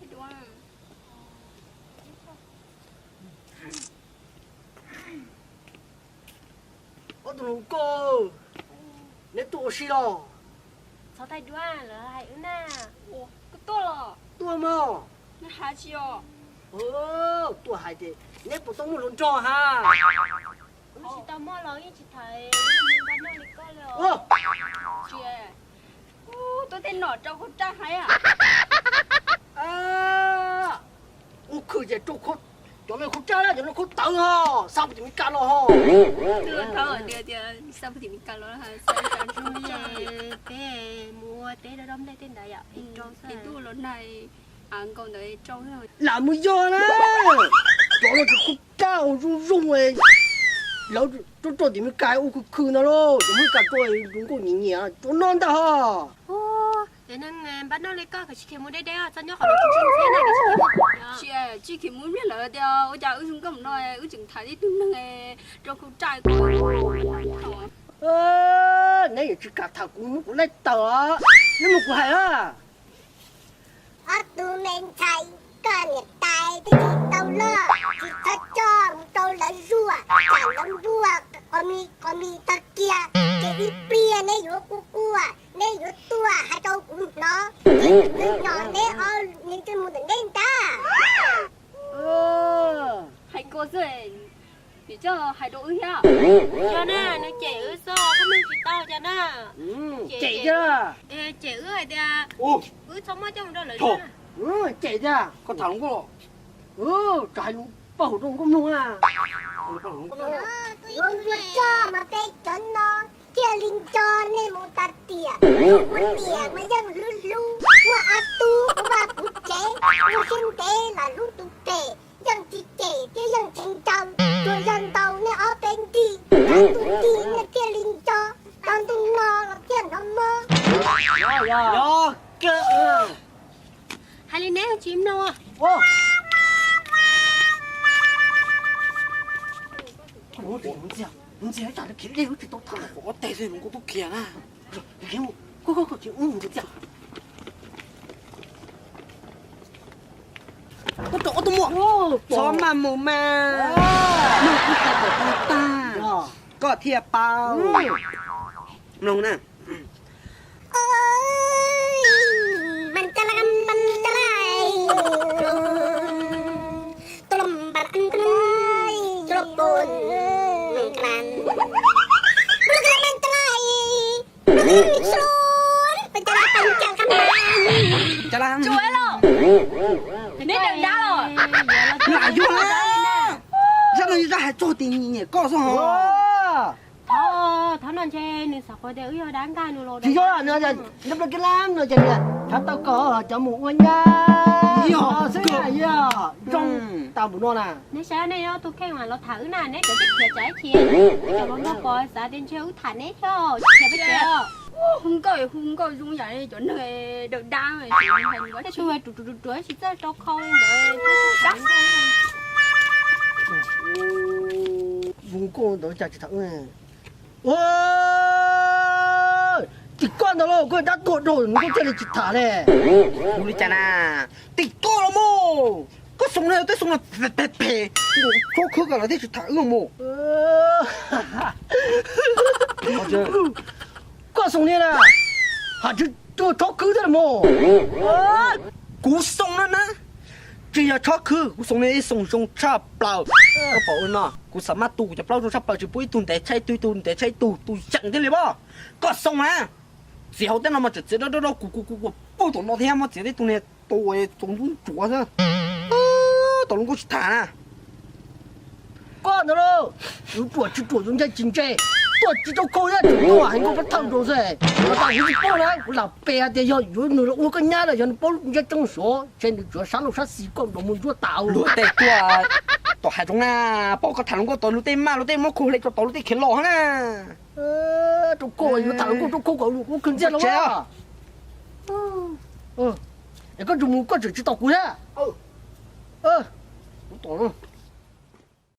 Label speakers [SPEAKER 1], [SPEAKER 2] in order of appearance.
[SPEAKER 1] Thì đúng không?
[SPEAKER 2] Ủa tụi cô nếu tụi xí đó
[SPEAKER 3] sao tay đua là hay ư na
[SPEAKER 1] Ủa, cái to là
[SPEAKER 2] tụi mà
[SPEAKER 1] nó hả chị ạ?
[SPEAKER 2] tụi hai thì nếu tụi tôi muốn luôn cho ha
[SPEAKER 3] chị tao mua lo chị thấy mình bán nó đi coi rồi
[SPEAKER 1] Chị à? Tôi tên nọ trong con trai hay à?
[SPEAKER 2] khử về chỗ khốt cho nó khốt cha ra cho nó khốt tao ha sao mà mình cắt nó ha
[SPEAKER 1] Đưa thở đưa sao thì mình cắt nó hả? Sao
[SPEAKER 3] rồi té mua té đó đâm đây tên đại ạ trong
[SPEAKER 1] thì tu lần này ăn còn đấy trong rồi
[SPEAKER 2] làm mới do đó cho nó khốt cao rung rung ấy lâu cho thì mình cài khử nó lo thì mình cắt rồi đúng có nhỉ nhỉ cho non ta ha
[SPEAKER 3] để năng bán nó lấy coi cái chị mua đây đây sao nhớ họ nói chuyện thế này cái
[SPEAKER 1] chị à chị chỉ muốn biết là đeo ôi cha ư chúng cầm nói ư chừng thấy tung năng nghe trong khu trai của
[SPEAKER 2] nãy chỉ cắt thằng cũng lấy tờ nhưng mà cũng hay á
[SPEAKER 4] tu nên thầy có nhiệt tài thì tao lo chỉ thật cho tao là rùa chả lắm rùa có mi ta kia cái đi bia này vô cu à này vô tua hai tao cũng nó cái nhỏ này nên tôi muốn đến ta
[SPEAKER 1] hay cô rồi thì cho hai độ nha
[SPEAKER 3] cho na nó trẻ ư so có mình chỉ tao cho na
[SPEAKER 2] chạy ra
[SPEAKER 3] trẻ ư hay ư sống ở trong đó là
[SPEAKER 2] chạy ra
[SPEAKER 5] có thằng có
[SPEAKER 2] trái bảo đồng cũng luôn à
[SPEAKER 4] tôi cho mà cái chân nó kia linh cho nên một tạt tiền một tiền mà dân lu lu của tu của chế của kinh tế là lu tu tế dân thì chế cái dân thành trong rồi dân tàu nó ở bên đi tu đi nó kia linh cho còn tu nó là kia nó mơ
[SPEAKER 2] đó cơ
[SPEAKER 3] hai linh nè chim đâu à
[SPEAKER 2] 你这咋的？肯定有这道汤。
[SPEAKER 5] 我带这种我都干了。
[SPEAKER 2] 你看我，快，就就这样。
[SPEAKER 5] 我都摸。草满木嘛。木不大不大。có thiệp bao. Nông nè.
[SPEAKER 4] Mình ta làm mình ta lại. Tôi làm bạn anh tôi. Tôi buồn.
[SPEAKER 5] Chà lan.
[SPEAKER 1] chú ấy lo nên đừng đá rồi
[SPEAKER 5] Lại vô á. Ra nó ra hai chỗ tiền nhỉ có sao hả?
[SPEAKER 3] thằng non chơi nên sao có đều yêu đáng gai nữa
[SPEAKER 2] thì cho nó là nó là cái lam rồi chẳng hạn thằng tao có cho một con nha thế này nha trong tao muốn nó nè
[SPEAKER 3] nếu sáng nay tôi kêu mà nó thử nè nếu cái chiếc trái chiên cho nó coi xã đến chơi thả nét cho chiếc biết chưa
[SPEAKER 1] không có dung giải chuẩn người được đá rồi thành quá
[SPEAKER 3] chú ơi tụi chỉ cho khôi rồi
[SPEAKER 1] đá
[SPEAKER 2] vùng cô đó chả chỉ thằng này ôi chỉ con đó lo cô đã tuột rồi nó chơi là chỉ thả này
[SPEAKER 5] Uli chana. Tịch to lắm mồ. Có súng này tới súng là pè. Chỗ khứ cả là thế chỉ thả ương mồ.
[SPEAKER 2] có súng này nè hả chứ cho cứ thế là mồ
[SPEAKER 5] Cú súng đó nè. Chỉ là cho khứ, cú súng này súng chắp bao. Có bảo ơn à. Cú sắm mắt tù chắp bao chắp bao chỉ bối tùn để chạy tù chặn thế này bó. Có súng à. Chỉ hậu tên nó mà chỉ đó cú bố tụi nó theo mà chỉ đấy tụi này tôi tụi nó chúa ra. Tụi nó có chỉ thả nè.
[SPEAKER 2] con đó đâu如果去做人家经济做这种口呀就多还有个汤做噻我当时包来我老白的要有那我跟伢的要包人家正说现在做山路上习惯我们做大
[SPEAKER 5] Lúa tê tua tỏ hai trong na bao cái thằng có tỏ lúa tê mà lúa tê mà khô lại cho tỏ lúa tê khiến lò ha
[SPEAKER 2] trong cô有大陆trong cô我跟见了哇cái dùng có chỉ知道过呀我懂了